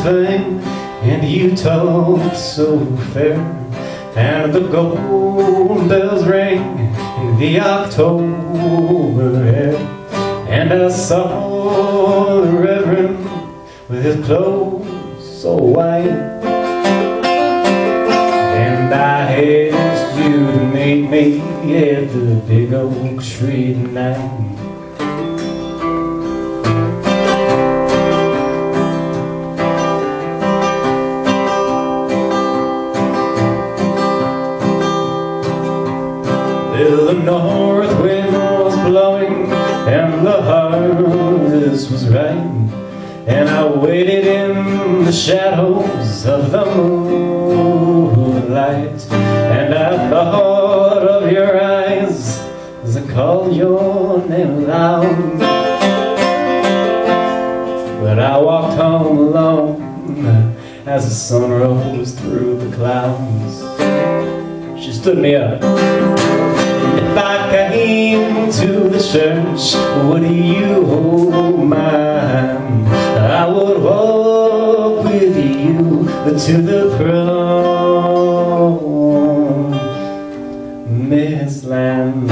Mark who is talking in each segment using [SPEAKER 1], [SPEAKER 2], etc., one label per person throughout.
[SPEAKER 1] thing, and you talk so fair, and the golden bells ring in the October air. And I saw the Reverend with his clothes so white, and I asked you to meet me at the big oak tree tonight. Well, the north wind was blowing and the harvest was ripe, and I waited in the shadows of the moonlight, and I thought of your eyes as I called your name loud. But I walked home alone as the sun rose through the clouds. She stood me up. If I came to the church, would you hold my hand? I would walk with you to the promised land.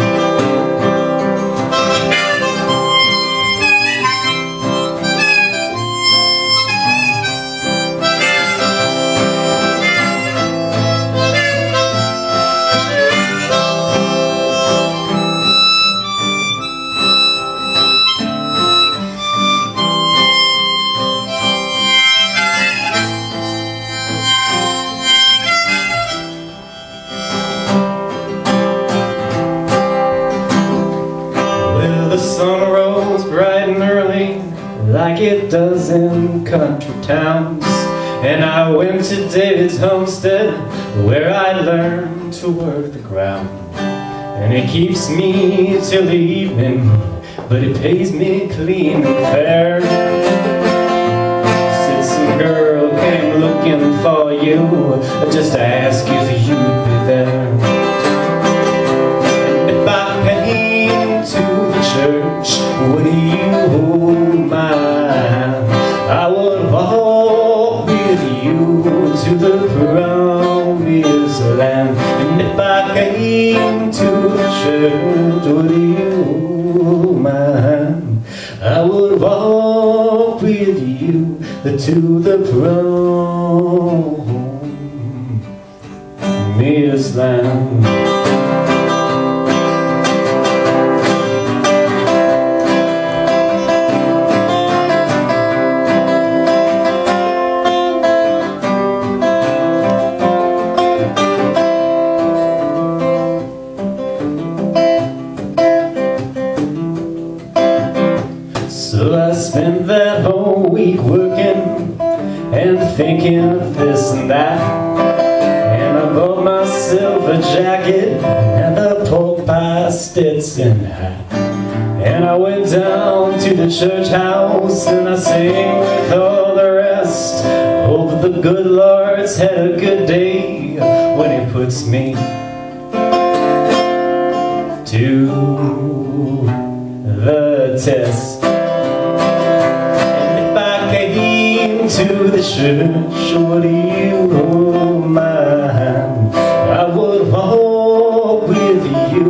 [SPEAKER 1] The sun rose bright and early, like it does in country towns, and I went to David's homestead, where I learned to work the ground. And it keeps me till the evening, but it pays me clean and fair. Said some girl came looking for you, just to ask if you'd be there. And if I came to church, would you hold my hand? I would walk with you to the promised land. And if I came to the church, would you hold my hand? I would walk with you to the promised land. So I spent that whole week working and thinking of this and that, and I bought myself a jacket and a pork pie Stetson hat, and I went down to the church house and I sang with all the rest. Hope the good Lord's had a good day when He puts me to the test. To the church, would you hold my hand? I would walk with you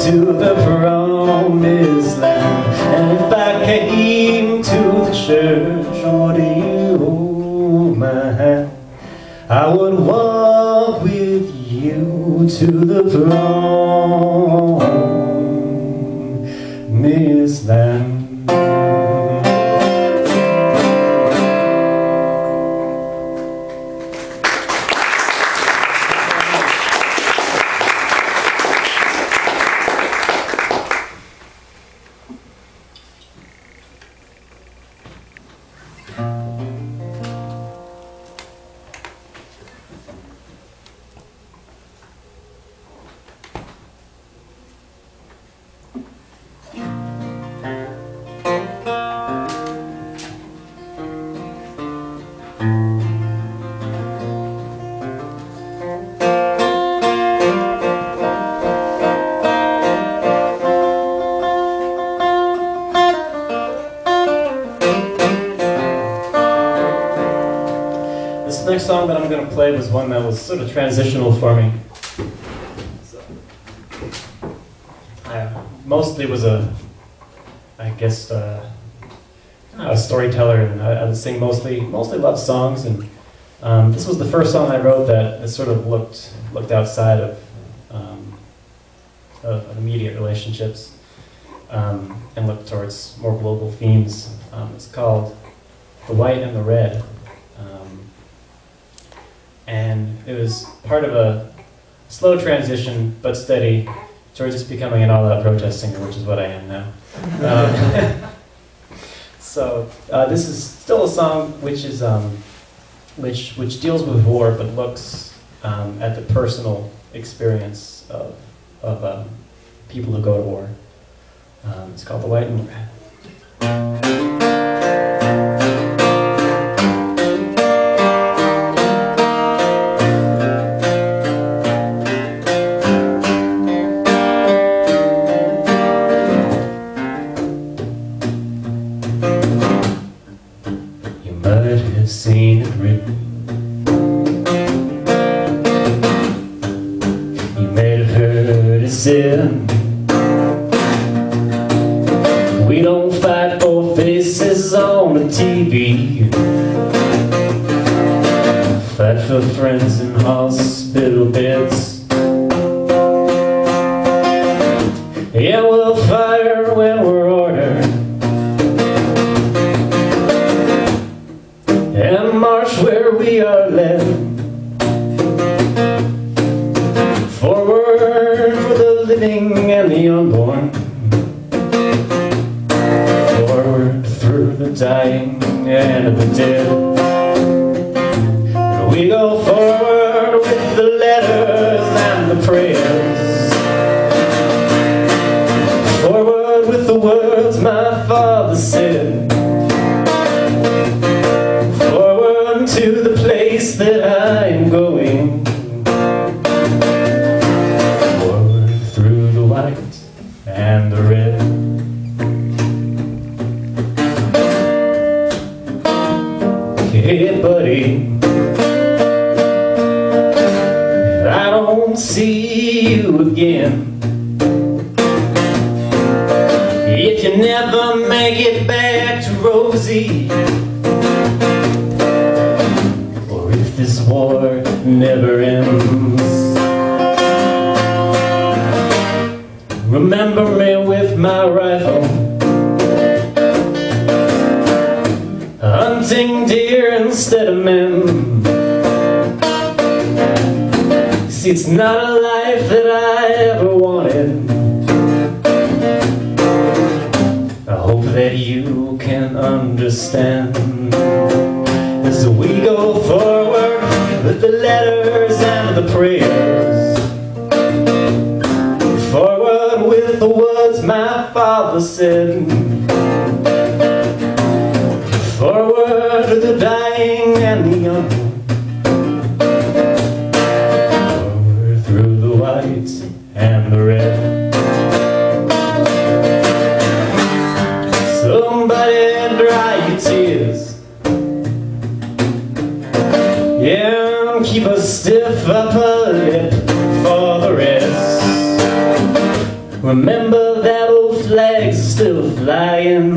[SPEAKER 1] to the promised land. And if I came to the church, would you hold my hand? I would walk with you to the promised land. next song that I'm going to play was one that was sort of transitional for me. So, I mostly was a storyteller, and I would sing mostly love songs. And this was the first song I wrote that sort of looked outside of immediate relationships and looked towards more global themes. It's called "The White and the Red." And it was part of a slow transition, but steady, towards just becoming an all-out protest singer, which is what I am now. So this is still a song which is which deals with war, but looks at the personal experience of people who go to war. It's called "The White and the Red." Seen it written, you may have heard it said, we don't fight for faces on the TV, fight for friends in hospital beds. Yeah, we'll fire when we're ordered, and march where we are led. Forward for the living and the unborn, forward through the dying and the dead. And we go forward with the letters and the prayers, forward with the words my father said, to the place that I am going, forward through the white and the red. Hey buddy, if I don't see you again, if you never make it back to Rosie, this war never ends, remember me with my rifle, hunting deer instead of men. See, it's not a life that I ever wanted. I hope that you can understand. As we go forward with the letters and the prayers, forward with the words my father said, forward to the dying and the young, forward through the white and the red. Somebody dry your tears, yeah, keep a stiff upper lip for the rest. Remember that old flag's still flying,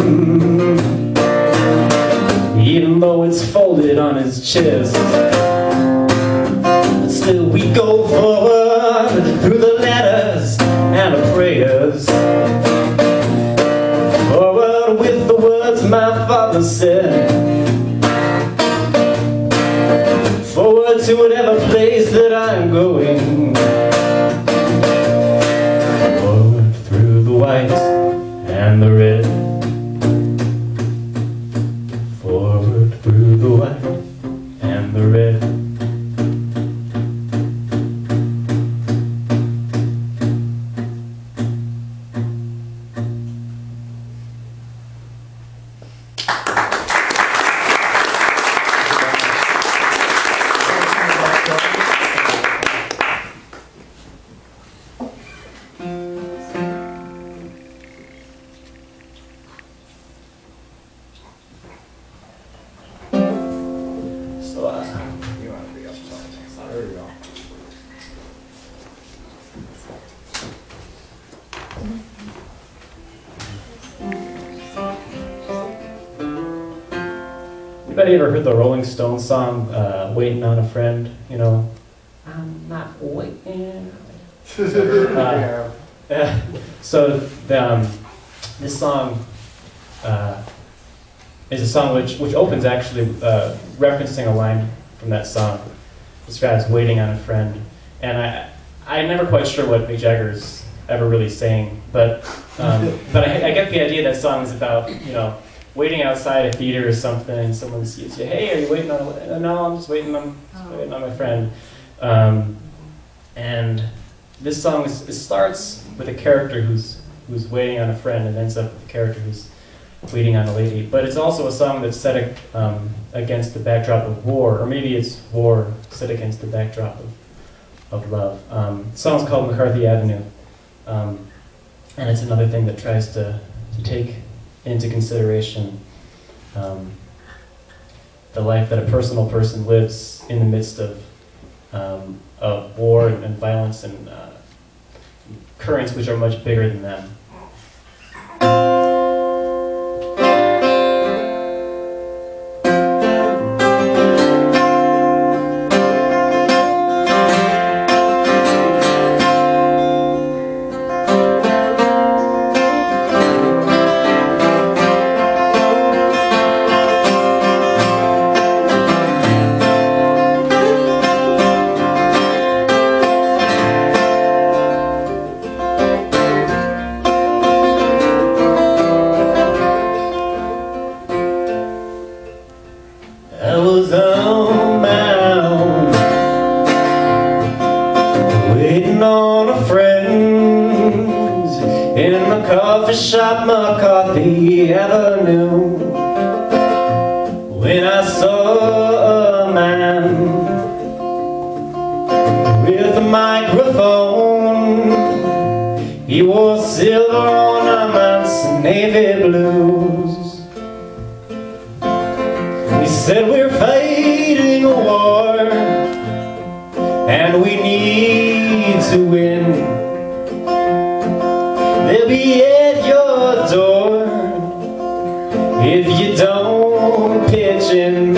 [SPEAKER 1] even though it's folded on his chest. But still we go forward through the letters and the prayers, forward with the words my father said, forward to whatever place that I'm going, forward through the white and the red, forward through the white and the red. anybody ever heard the Rolling Stones song, Waiting on a Friend? You know, I'm not waiting. So this song is a song which opens actually referencing a line from that song. Describes waiting on a friend. And I'm never quite sure what Mick Jagger's ever really saying, but I get the idea that song is about, you know, waiting outside a theater or something, and someone sees you, hey, are you waiting on no, I'm just waiting on my friend. And this song starts with a character who's waiting on a friend and ends up with a character who's waiting on a lady. But it's also a song that's set against the backdrop of war, or maybe it's war set against the backdrop of love. The song's called McCarthy Avenue, and it's another thing that tries to take into consideration the life that a personal person lives in the midst of war and violence and currents which are much bigger than them. I was on my own, waiting on a friend in the coffee shop, McCarthy Avenue, when I saw a man with a microphone. He wore silver ornaments and navy blues. He said, we're fighting a war and we need to win. They'll be at your door if you don't pitch in.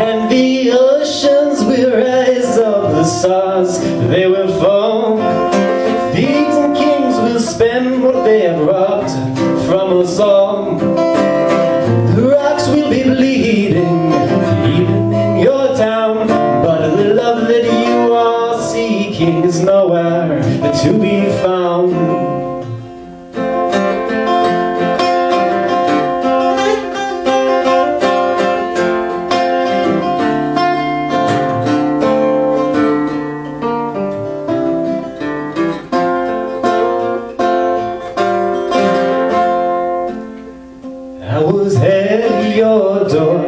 [SPEAKER 1] And the oceans will rise up, the stars they will fall. Thieves and kings will spend what they have robbed from us all. The rocks will be bleeding, even in your town, but the love that you are seeking is nowhere to be found. I was at your door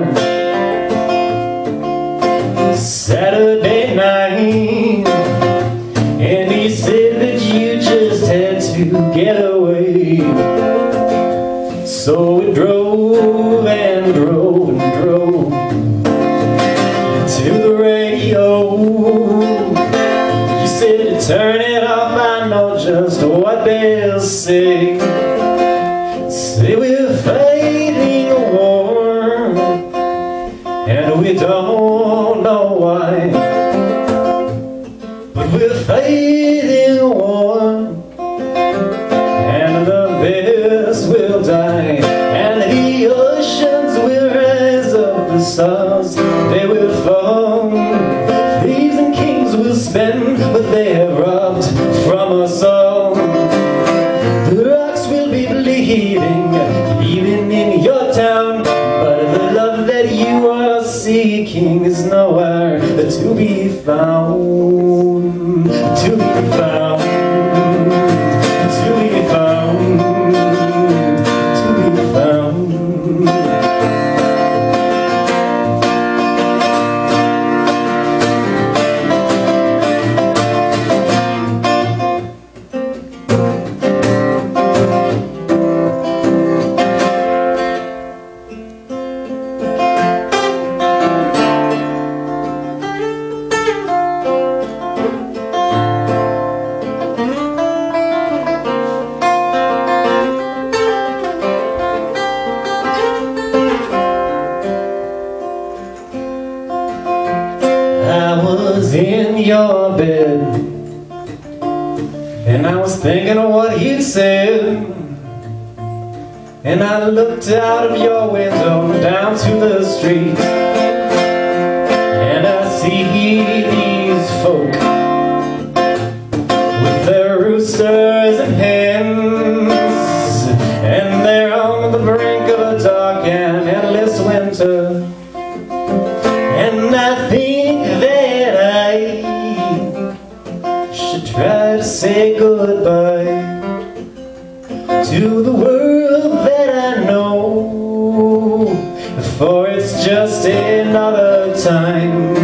[SPEAKER 1] Saturday night, and he said that you just had to get away. So we drove and drove and drove to the radio. You said to turn it off, I know just what they'll say. Say we're fighting a war, and we don't know why, but we're fighting a war, and the best will die, and the oceans will rise up, the stars they will fall. Thieves and kings will spend what they have robbed from us all. The rocks will be bleeding, even in your town, but the love that you are seeking is nowhere to be found, to be found, to be found, to be found. was in your bed, and I was thinking of what you'd said. And I looked out of your window down to the street, and I see these folk with their roosters and hens, and they're on the brink of a dark and endless winter. And I think that I should try to say goodbye to the world that I know, for it's just another time.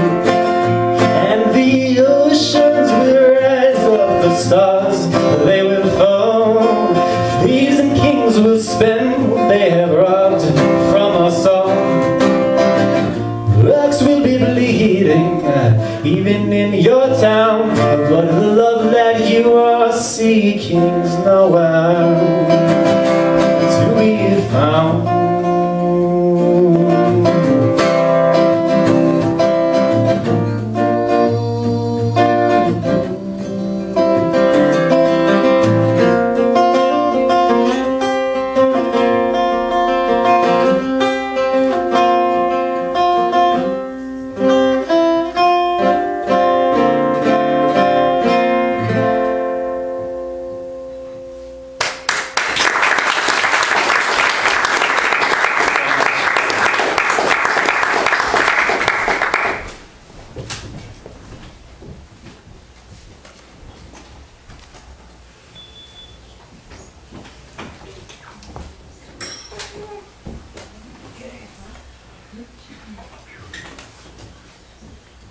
[SPEAKER 1] And the oceans will rise up, the stars they will fall, thieves and kings will spend what they have robbed from us all. Rocks will be bleeding, even in your town, but the love that you are seeking is nowhere to be found.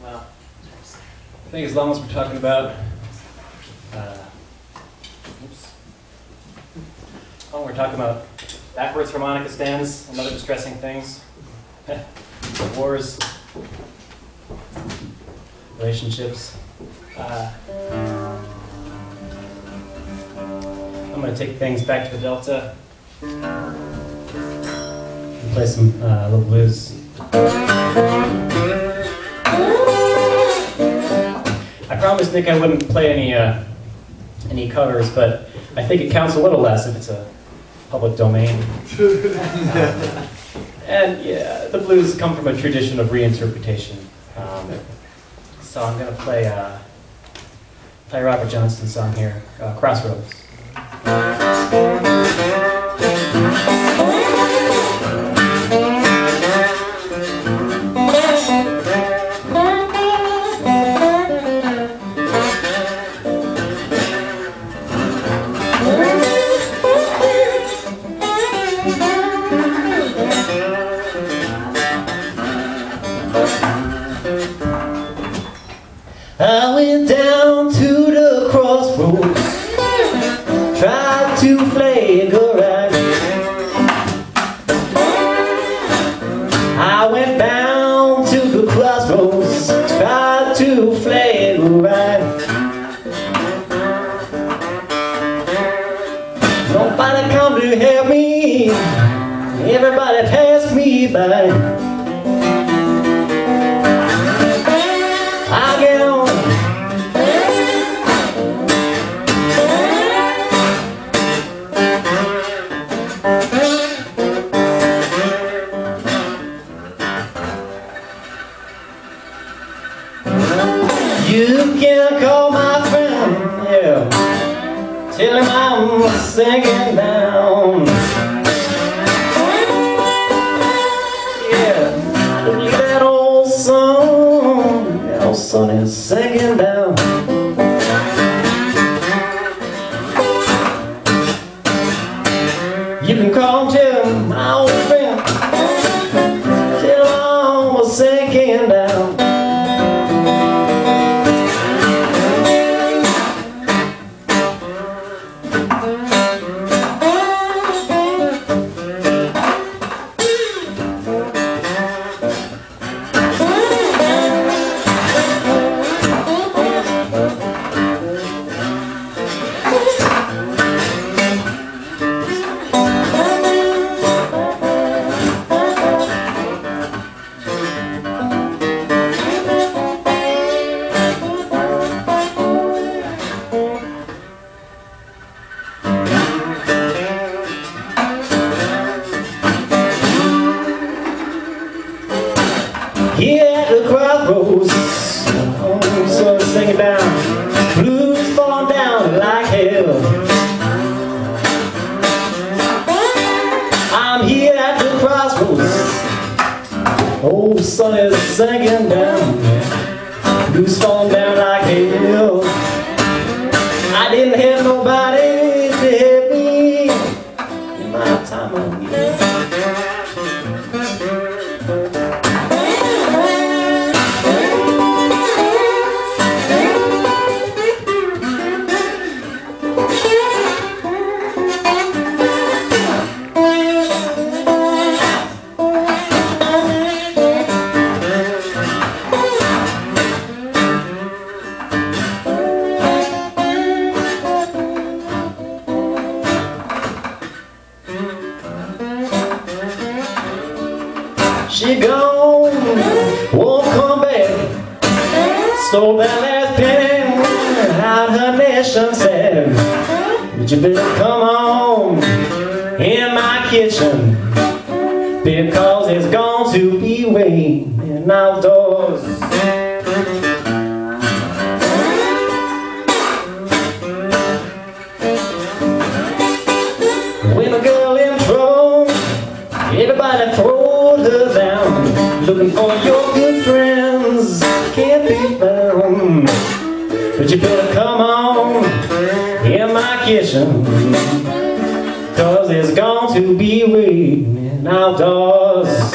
[SPEAKER 2] Well, I think as long as we're talking about, backwards harmonica stands and other distressing things, wars, relationships. I'm going to take things back to the Delta and play some little blues. I promised Nick I wouldn't play any covers, but I think it counts a little less if it's a public domain. And yeah, the blues come from a tradition of reinterpretation. So I'm going to play Robert Johnston's song here, Crossroads.
[SPEAKER 1] I went down to the crossroads, tried to flag a ride. I went down to the crossroads, tried to flag a ride. Nobody come to help me, everybody passed me by. I get on. You can call my friend, yeah, tell him I'm singing down. Yeah, I believe that old song, that old sun is sinking down. You can call Jim, my old friend, tell him I'm sinking down. at the crossroads. Oh, so singing down, blues falling down like hell. I'm here at the crossroads. Oh, sun is sinking down, blues falling down like hell. I didn't have nobody to help me in my time of need. She gone, won't come back. Stole that last penny out her nation said, but you better come on in my kitchen, because it's going to be waiting outdoors. When a girl in trouble, everybody throws her down, looking for your good friends, can't be found. But you better come on in my kitchen, cause it's going to be waiting outdoors.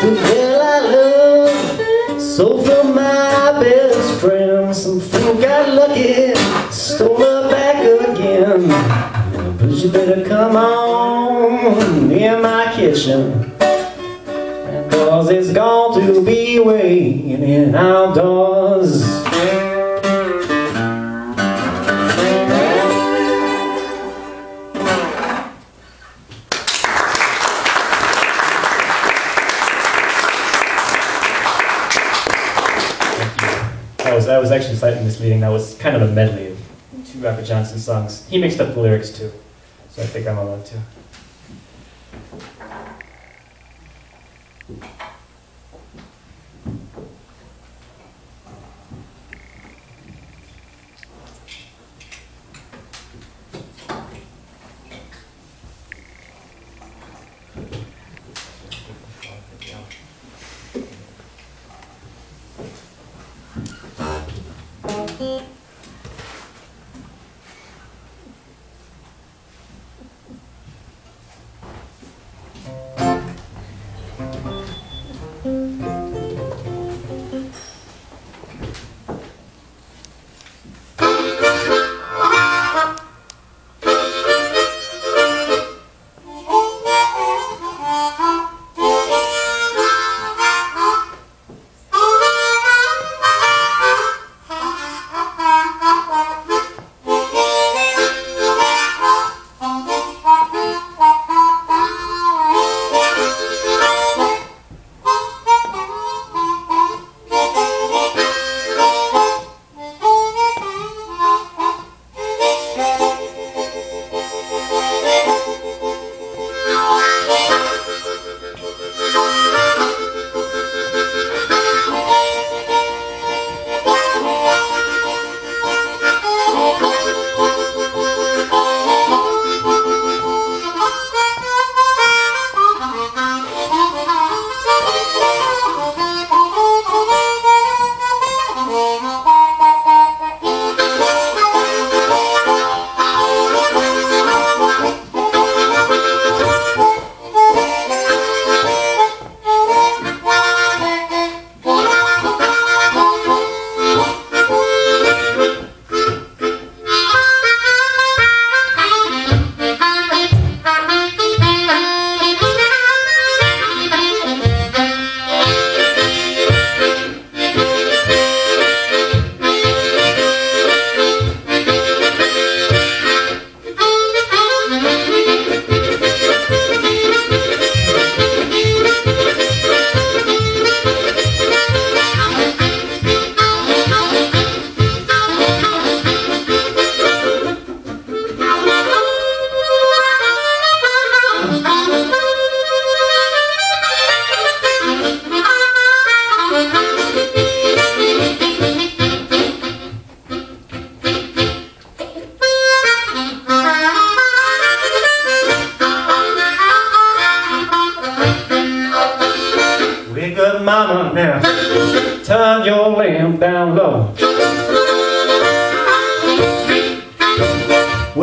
[SPEAKER 1] The girl I love, so from my best friend, some fool got lucky, stole her back again. But you better come on in my kitchen, cause it's going to be waiting outdoors.
[SPEAKER 2] That was actually slightly misleading. That was kind of a medley of two Robert Johnson songs. He mixed up the lyrics too, so I think I'm allowed to.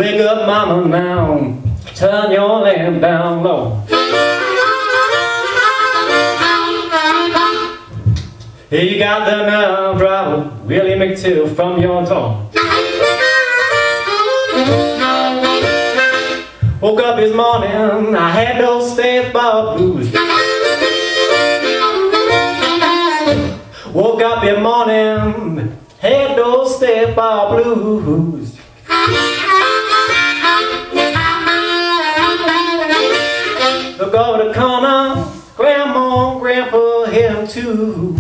[SPEAKER 1] Wake up, mama, now. Turn your lamp down low. Here you got the nerve driver, Willie McTill from your door. Woke up this morning, I had those step bar blues. Woke up this morning, had those step bar blues. Look over the corner, Grandma and Grandpa hear him too.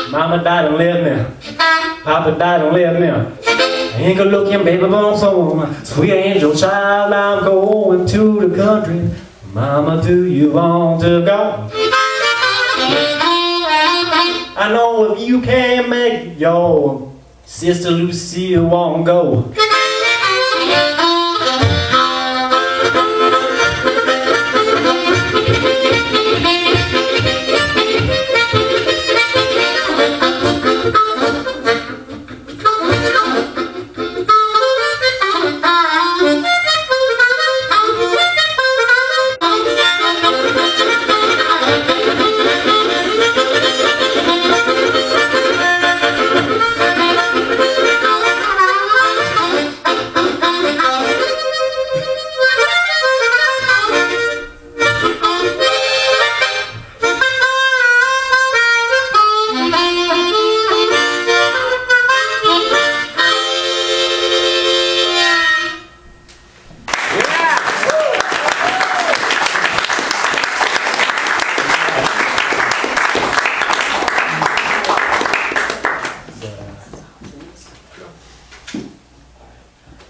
[SPEAKER 1] Mama died and left me. Papa died and left me. I ain't gonna look him baby bones on. Sweet angel child, I'm going to the country. Mama, do you want to go? I know if you can't make it, your sister Lucille won't go.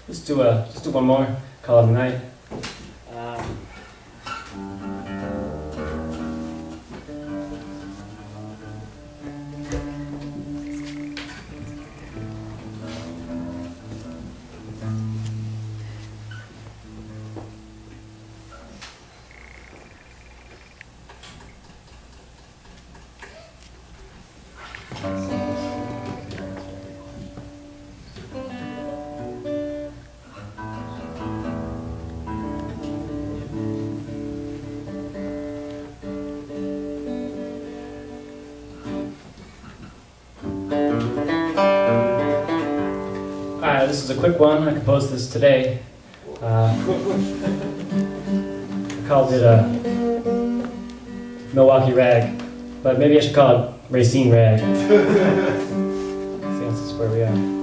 [SPEAKER 1] Just do one more, call it a night. This is a quick one. I composed this today. I called it a Milwaukee Rag, but maybe I should call it Racine Rag. I think this is where we are.